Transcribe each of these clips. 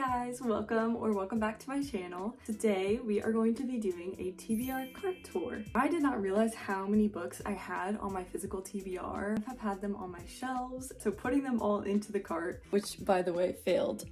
guys, welcome back to my channel. Today we are going to be doing a TBR cart tour. I did not realize how many books I had on my physical TBR. I've had them on my shelves, so putting them all into the cart, which by the way failed.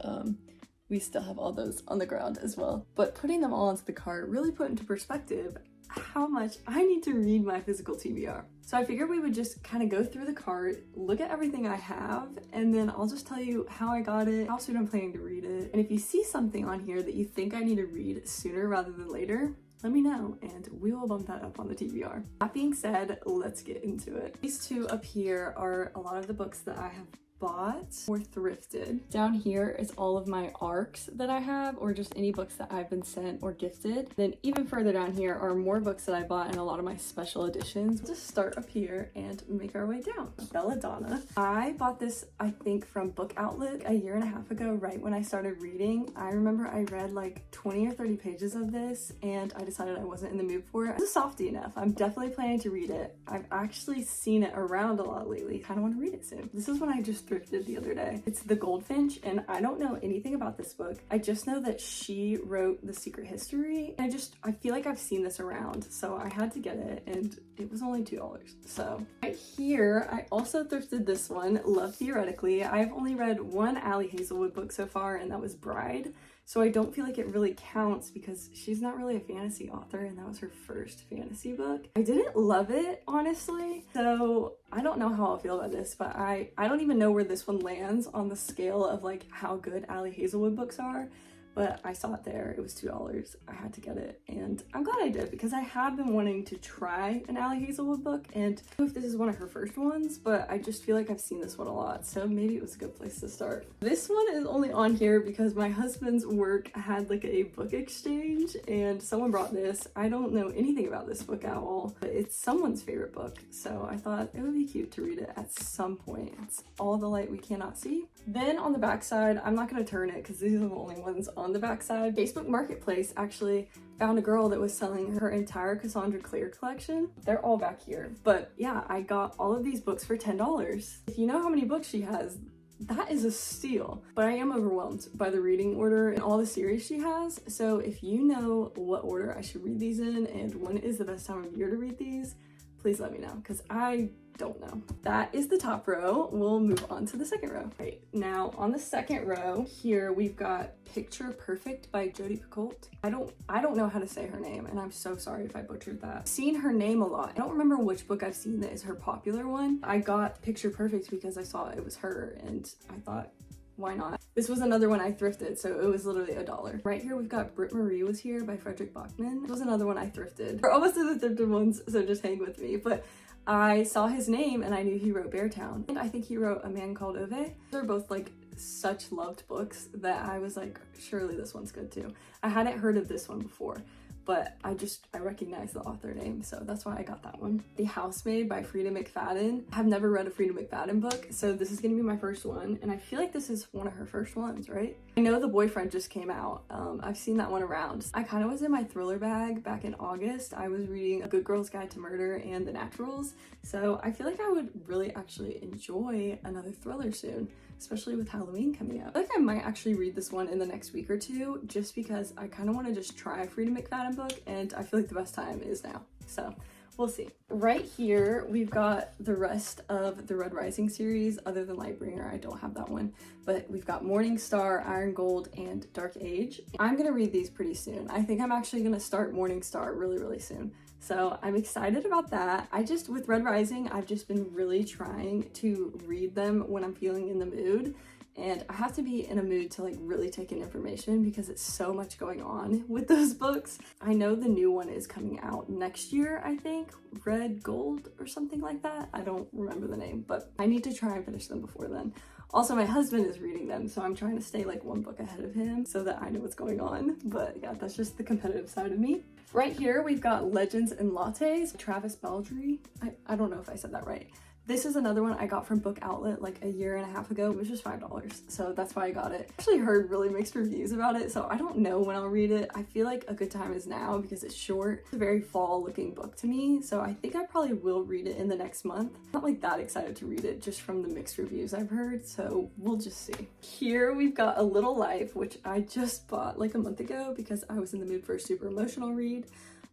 We still have all those on the ground as well. But putting them all into the cart really put into perspective how much I need to read my physical TBR. So I figured we would just kind of go through the cart, look at everything I have, and then I'll just tell you how I got it, how soon I'm planning to read it. And if you see something on here that you think I need to read sooner rather than later, let me know and we will bump that up on the TBR. That being said, let's get into it. These two up here are a lot of the books that I have bought or thrifted. Down here is all of my ARCs that I have, or just any books that I've been sent or gifted. Then even further down here are more books that I bought and a lot of my special editions. We'll just start up here and make our way down. Belladonna. I bought this, I think, from Book Outlet a year and a half ago, right when I started reading. I remember I read like 20 or 30 pages of this and I decided I wasn't in the mood for it. It's a softie enough. I'm definitely planning to read it. I've actually seen it around a lot lately. Kind of want to read it soon. This is one I just thrifted the other day. It's The Goldfinch, and I don't know anything about this book. I just know that she wrote The Secret History, and I feel like I've seen this around, so I had to get it, and it was only $2. So right here, I also thrifted this one, Love Theoretically. I've only read one Ali Hazelwood book so far, and that was Bride. So I don't feel like it really counts because she's not really a fantasy author and that was her first fantasy book. I didn't love it, honestly. So I don't know how I'll feel about this, but I don't even know where this one lands on the scale of like how good Ali Hazelwood books are. But I saw it there, it was $2, I had to get it, and I'm glad I did because I have been wanting to try an Ali Hazelwood book, and I don't know if this is one of her first ones, but I just feel like I've seen this one a lot, so maybe it was a good place to start. This one is only on here because my husband's work had like a book exchange, and someone brought this. I don't know anything about this book at all, but it's someone's favorite book, so I thought it would be cute to read it at some point. It's All the Light We Cannot See. Then on the back side, I'm not going to turn it because these are the only ones on the backside. Facebook Marketplace actually found a girl that was selling her entire Cassandra Clare collection. They're all back here. But yeah, I got all of these books for $10. If you know how many books she has, that is a steal. But I am overwhelmed by the reading order and all the series she has. So if you know what order I should read these in and when is the best time of year to read these, please let me know because I don't know. That is the top row. We'll move on to the second row. Right, now on the second row here we've got Picture Perfect by Jodi Picoult. I don't know how to say her name and I'm so sorry if I butchered that. I've seen her name a lot. I don't remember which book I've seen that is her popular one. I got Picture Perfect because I saw it was her and I thought, why not? This was another one I thrifted, so it was literally $1. Right here we've got Britt Marie Was Here by Frederick Bachman. This was another one I thrifted. We're almost to the thrifted ones, so just hang with me. But I saw his name and I knew he wrote Beartown. And I think he wrote A Man Called Ove. They're both like such loved books that I was like, surely this one's good too. I hadn't heard of this one before, but I recognized the author name, so that's why I got that one. The Housemaid by Frida McFadden. I've never read a Frida McFadden book, so this is gonna be my first one, and I feel like this is one of her first ones, right? I know The Boyfriend just came out. I've seen that one around. I kind of was in my thriller bag back in August. I was reading A Good Girl's Guide to Murder and The Naturals, so I feel like I would really actually enjoy another thriller soon, especially with Halloween coming up. I feel like I might actually read this one in the next week or two just because I kind of want to just try a Frida McFadden book and I feel like the best time is now. So we'll see. Right here, we've got the rest of the Red Rising series other than Lightbringer. I don't have that one, but we've got Morning Star, Iron Gold, and Dark Age. I'm gonna read these pretty soon. I think I'm actually gonna start Morning Star really soon. So I'm excited about that. With Red Rising, I've just been really trying to read them when I'm feeling in the mood. And I have to be in a mood to like really take in information because it's so much going on with those books. I know the new one is coming out next year, I think. Red Gold or something like that. I don't remember the name, but I need to try and finish them before then. Also, my husband is reading them, so I'm trying to stay like one book ahead of him so that I know what's going on. But yeah, that's just the competitive side of me. Right here, we've got Legends and Lattes, Travis Baldry. I don't know if I said that right. This is another one I got from Book Outlet like a year and a half ago. It was just $5, so that's why I got it. I actually heard really mixed reviews about it, so I don't know when I'll read it. I feel like a good time is now because it's short. It's a very fall looking book to me, so I think I probably will read it in the next month. I'm not like that excited to read it just from the mixed reviews I've heard, so we'll just see. Here we've got A Little Life, which I just bought like a month ago because I was in the mood for a super emotional read.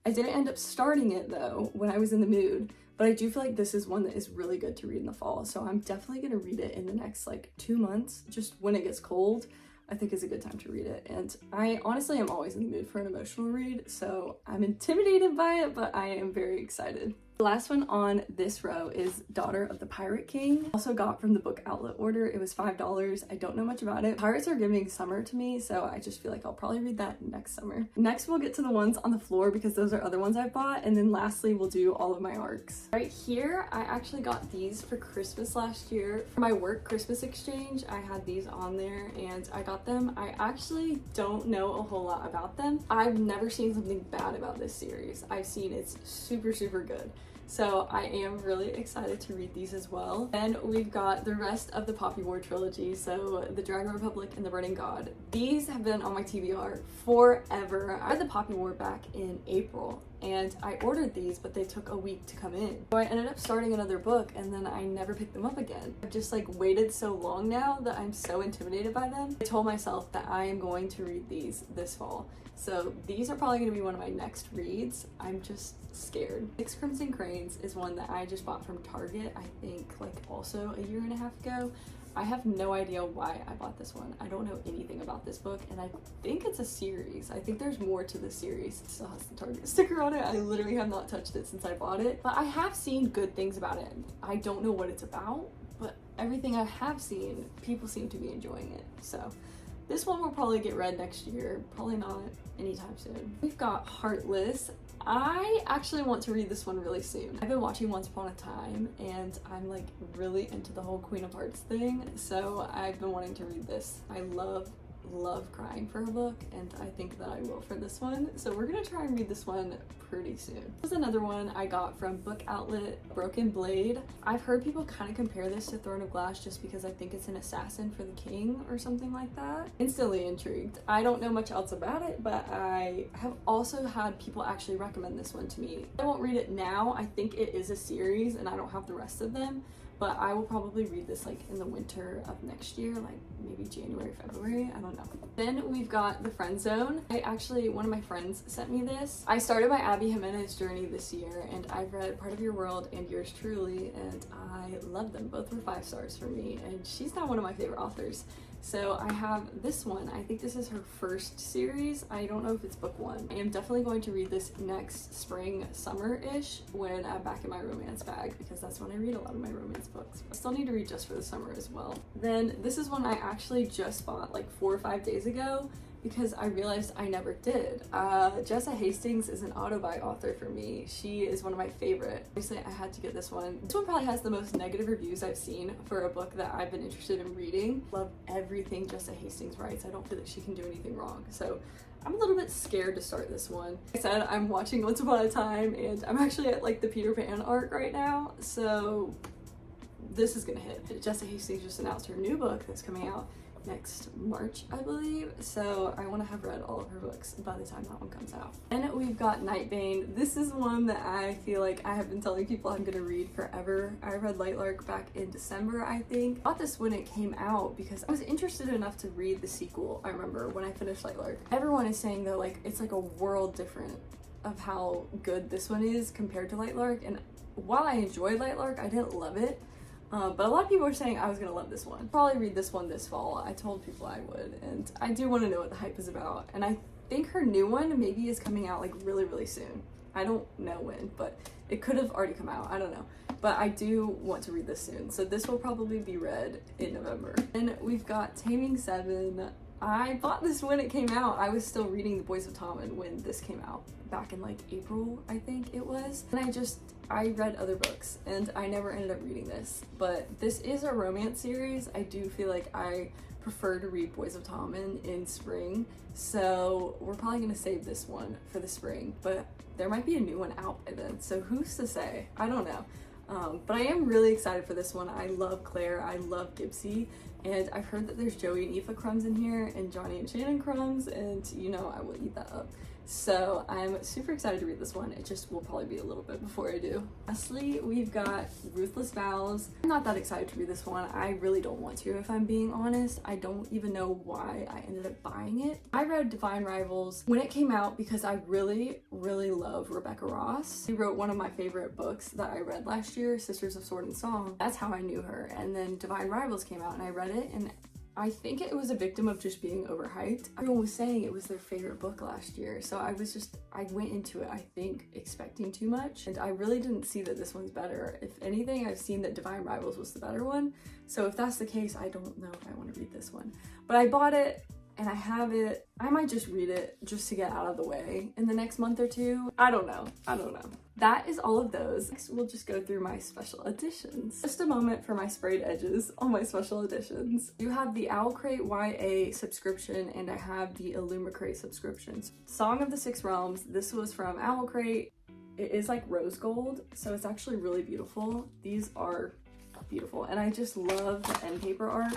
I didn't end up starting it though when I was in the mood, but I do feel like this is one that is really good to read in the fall, so I'm definitely gonna read it in the next like 2 months, just when it gets cold. I think is a good time to read it, and I honestly am always in the mood for an emotional read, so I'm intimidated by it, but I am very excited. The last one on this row is Daughter of the Pirate King. Also got from the Book Outlet order. It was $5. I don't know much about it. Pirates are giving summer to me, so I just feel like I'll probably read that next summer. Next, we'll get to the ones on the floor because those are other ones I've bought, and then lastly, we'll do all of my arcs. Right here, I actually got these for Christmas last year. For my work Christmas exchange, I had these on there, and I got them. I actually don't know a whole lot about them. I've never seen something bad about this series. I've seen it's super, super good. So I am really excited to read these as well. And we've got the rest of the Poppy War trilogy, so the Dragon Republic and the Burning God. These have been on my TBR forever. I had the Poppy War back in April, and I ordered these, but they took a week to come in. So I ended up starting another book, and then I never picked them up again. I've just like waited so long now that I'm so intimidated by them. I told myself that I am going to read these this fall. So these are probably going to be one of my next reads. I'm just scared. Six Crimson Cranes is one that I just bought from Target, I think like also a year and a half ago. I have no idea why I bought this one. I don't know anything about this book, and I think it's a series. I think there's more to the series. It still has the Target sticker on it. I literally have not touched it since I bought it, but I have seen good things about it. I don't know what it's about, but everything I have seen, people seem to be enjoying it. So this one will probably get read next year, probably not anytime soon. We've got Heartless. I actually want to read this one really soon. I've been watching Once Upon a Time, and I'm like really into the whole Queen of Hearts thing, so I've been wanting to read this. I love crying for a book, and I think that I will for this one, so we're gonna try and read this one pretty soon. This is another one I got from Book Outlet, Broken Blade. I've heard people kind of compare this to Throne of Glass just because I think it's an assassin for the king or something like that. Instantly intrigued. I don't know much else about it, but I have also had people actually recommend this one to me. I won't read it now. I think it is a series and I don't have the rest of them, but I will probably read this like in the winter of next year, like maybe January, February, I don't know. Then we've got The Friend Zone. One of my friends sent me this. I started my Abby Jimenez journey this year, and I've read Part of Your World and Yours Truly, and I love them. Both were 5 stars for me, and she's not one of my favorite authors. So I have this one. I think this is her first series. I don't know if it's book 1. I am definitely going to read this next spring, summer-ish, when I'm back in my romance bag, because that's when I read a lot of my romance books. I still need to read just for the summer as well. Then this is one I actually just bought like 4 or 5 days ago because I realized I never did. Jessa Hastings is an auto-buy author for me. She is one of my favorite. Obviously, I had to get this one. This one probably has the most negative reviews I've seen for a book that I've been interested in reading. Love everything Jessa Hastings writes. I don't feel like she can do anything wrong. So I'm a little bit scared to start this one. Like I said, I'm watching Once Upon a Time, and I'm actually at like the Peter Pan arc right now. So this is gonna hit. Jessa Hastings just announced her new book that's coming out next March, I believe, so I want to have read all of her books by the time that one comes out. And we've got Nightbane. This is one that I feel like I have been telling people I'm gonna read forever. I read Lightlark back in December, I think. I bought this when it came out because I was interested enough to read the sequel. I remember when I finished Lightlark. Everyone is saying though, like, it's like a world different of how good this one is compared to Lightlark, and while I enjoyed Lightlark, I didn't love it. But a lot of people are saying I was gonna love this one. Probably read this one this fall. I told people I would, and I do want to know what the hype is about. And I think her new one maybe is coming out like really soon. I don't know when, but it could have already come out. I don't know. But I do want to read this soon. So this will probably be read in November. And we've got Taming 7. I bought this when it came out. I was still reading The Boys of Tommen when this came out back in like April, I think it was. And I read other books and I never ended up reading this, but this is a romance series. I do feel like I prefer to read Boys of Tommen in spring, so we're probably gonna save this one for the spring, but there might be a new one out by then, so who's to say? I don't know. But I am really excited for this one. I love Claire, I love Gibbsy, and I've heard that there's Joey and Aoife crumbs in here and Johnny and Shannon crumbs, and you know I will eat that up. So I'm super excited to read this one. It just will probably be a little bit before I do. Lastly, we've got Ruthless Vows. I'm not that excited to read this one. I really don't want to, if I'm being honest. I don't even know why I ended up buying it. I read Divine Rivals when it came out because I really love Rebecca Ross. She wrote one of my favorite books that I read last year, Sisters of Sword and Song. That's how I knew her. And then Divine Rivals came out and I read it, and I think it was a victim of just being overhyped. Everyone was saying it was their favorite book last year, so I went into it, I think, expecting too much, and I really didn't see that this one's better. If anything, I've seen that Divine Rivals was the better one, so if that's the case, I don't know if I want to read this one. But I bought it, and I have it. I might just read it just to get out of the way in the next month or two. I don't know. That is all of those. Next, we'll just go through my special editions. Just a moment for my sprayed edges on my special editions. You have the Owl Crate YA subscription, and I have the Illumicrate subscriptions. Song of the Six Realms, this was from Owl Crate. It is like rose gold, so it's actually really beautiful. These are beautiful, and I just love the end paper art.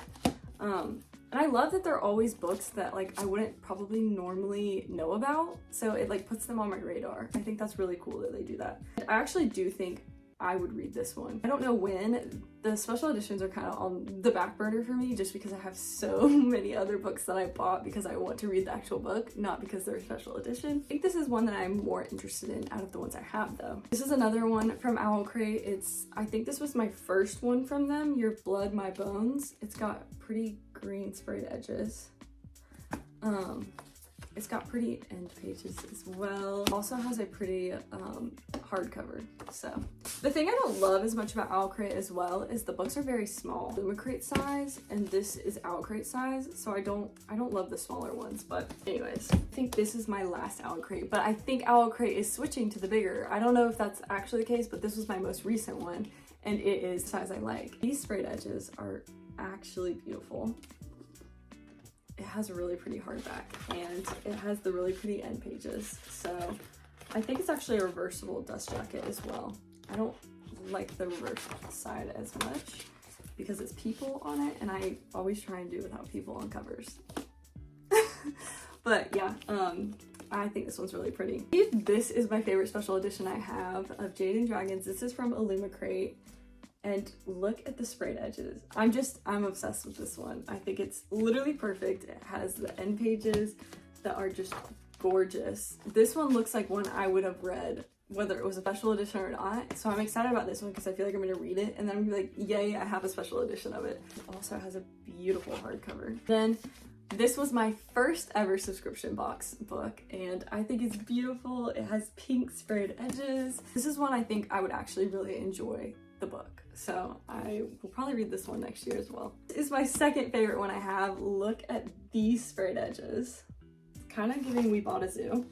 And I love that they're always books that like I wouldn't probably normally know about, so it like puts them on my radar. I think that's really cool that they do that. I actually do think I would read this one. I don't know when. The special editions are kind of on the back burner for me just because I have so many other books that I bought because I want to read the actual book, not because they're a special edition. I think this is one that I'm more interested in out of the ones I have though. This is another one from Owl Crate. I think this was my first one from them, Your Blood, My Bones. It's got pretty green sprayed edges. It's got pretty end pages as well. Also has a pretty hardcover. So the thing I don't love as much about Owl Crate as well is the books are very small. Illumicrate size, and this is Owl Crate size, so I don't love the smaller ones. But anyways, I think this is my last Owl Crate, but I think Owl Crate is switching to the bigger. I don't know if that's actually the case, but this was my most recent one, and it is the size I like. These sprayed edges are actually beautiful. It has a really pretty hardback, and it has the really pretty end pages. So I think it's actually a reversible dust jacket as well. I don't like the reverse side as much because it's people on it, and I always try and do without people on covers. But yeah, I think this one's really pretty. This is my favorite special edition I have of Jade and Dragons. This is from Illumicrate. And look at the sprayed edges. I'm obsessed with this one. I think it's literally perfect. It has the end pages that are just gorgeous. This one looks like one I would have read, whether it was a special edition or not. So I'm excited about this one because I feel like I'm gonna read it and then I'm gonna be like, yay, I have a special edition of it. It also has a beautiful hardcover. Then this was my first ever subscription box book, and I think it's beautiful. It has pink sprayed edges. This is one I think I would actually really enjoy the book. So I will probably read this one next year as well. This is my second favorite one I have. Look at these sprayed edges. It's kind of giving We Bought a Zoo.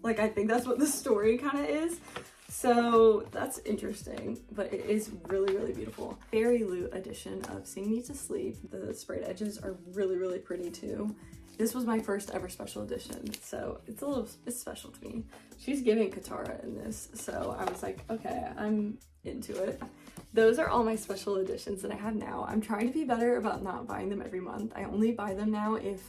Like, I think that's what the story kind of is. So that's interesting, but it is really beautiful. Fairy Loot edition of Sing Me to Sleep. The sprayed edges are really pretty too. This was my first ever special edition, so it's special to me. She's giving Katara in this, so I was like, okay, I'm into it. Those are all my special editions that I have now. I'm trying to be better about not buying them every month. I only buy them now if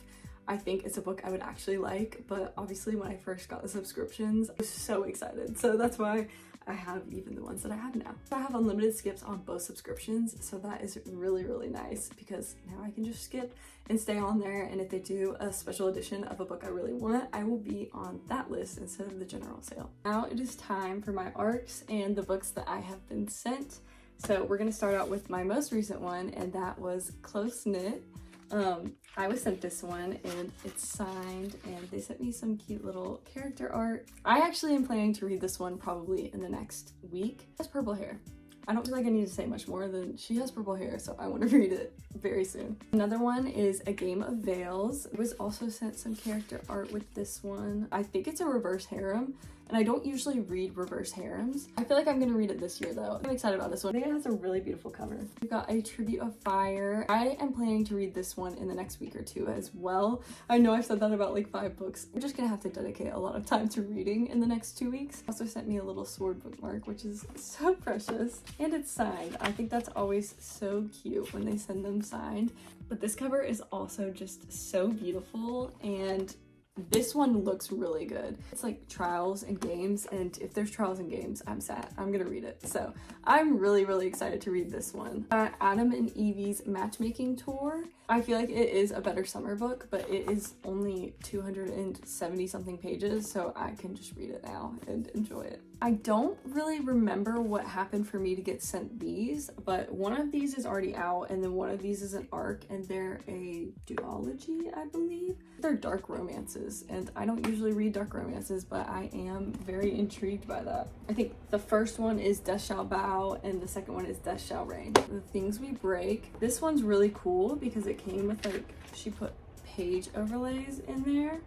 I think it's a book I would actually like, but obviously when I first got the subscriptions, I was so excited. So that's why I have even the ones that I have now. I have unlimited skips on both subscriptions, so that is really nice because now I can just skip and stay on there, and if they do a special edition of a book I really want, I will be on that list instead of the general sale. Now it is time for my ARCs and the books that I have been sent. So we're gonna start out with my most recent one, and that was Close Knit. I was sent this one and it's signed, and they sent me some cute little character art. I actually am planning to read this one probably in the next week. It has purple hair. I don't feel like I need to say much more than she has purple hair, so I want to read it very soon. Another one is A Game of Veils. I was also sent some character art with this one. I think it's a reverse harem, and I don't usually read reverse harems. I feel like I'm gonna read it this year though. I'm excited about this one. I think it has a really beautiful cover. We've got A Tribute of Fire. I am planning to read this one in the next week or two as well. I know I've said that about like 5 books. We're just gonna have to dedicate a lot of time to reading in the next 2 weeks. Also sent me a little sword bookmark, which is so precious. And it's signed. I think that's always so cute when they send them signed. But this cover is also just so beautiful, and this one looks really good. It's like trials and games, and if there's trials and games, I'm sad. I'm gonna read it. So I'm really excited to read this one. Adam and Evie's Matchmaking Tour. I feel like it is a better summer book, but it is only 270 something pages, so I can just read it now and enjoy it. I don't really remember what happened for me to get sent these, but one of these is already out, and then one of these is an arc, and they're a duology, I believe. They're dark romances, and I don't usually read dark romances, but I am very intrigued by that. I think the first one is Death Shall Bow, and the second one is Death Shall Reign. The Things We Break. This one's really cool because it came with like, she put page overlays in there.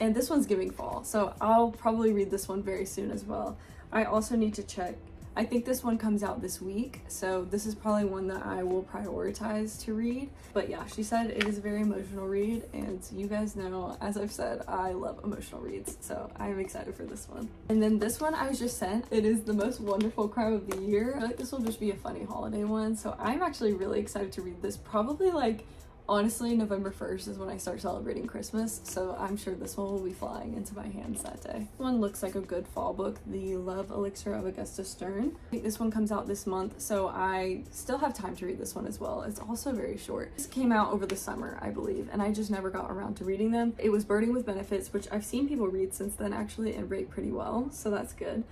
And this one's giving fall, so I'll probably read this one very soon as well. I also need to check. I think this one comes out this week, so this is probably one that I will prioritize to read. But yeah, she said it is a very emotional read, and you guys know, as I've said, I love emotional reads, so I'm excited for this one. And then this one I was just sent. It is The Most Wonderful Crime of the Year. I feel like this will just be a funny holiday one, so I'm actually really excited to read this. Probably like, honestly, November 1st is when I start celebrating Christmas, so I'm sure this one will be flying into my hands that day. This one looks like a good fall book, The Love Elixir of Augusta Stern. I think this one comes out this month, so I still have time to read this one as well. It's also very short. This came out over the summer, I believe, and I just never got around to reading them. It was Birding with Benefits, which I've seen people read since then actually and rate pretty well, so that's good.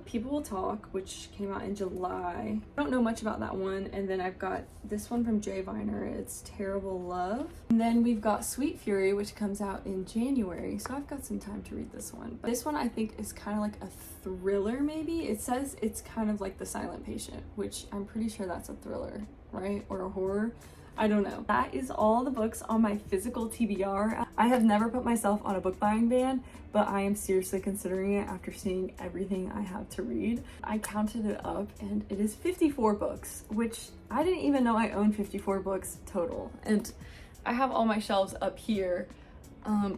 People Will Talk, which came out in July. I don't know much about that one. And then I've got this one from Jay Viner. It's Terrible Love. And then we've got Sweet Fury, which comes out in January. So I've got some time to read this one. But this one I think is kind of like a thriller maybe. It says it's kind of like The Silent Patient, which I'm pretty sure that's a thriller, right? Or a horror. I don't know. That is all the books on my physical TBR. I have never put myself on a book buying ban, but I am seriously considering it after seeing everything I have to read. I counted it up and it is 54 books, which I didn't even know I owned 54 books total. And I have all my shelves up here.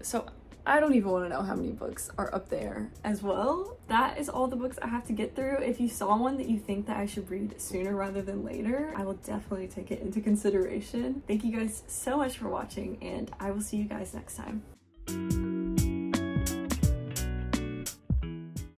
So I don't even want to know how many books are up there as well. That is all the books I have to get through. If you saw one that you think that I should read sooner rather than later, I will definitely take it into consideration. Thank you guys so much for watching, and I will see you guys next time.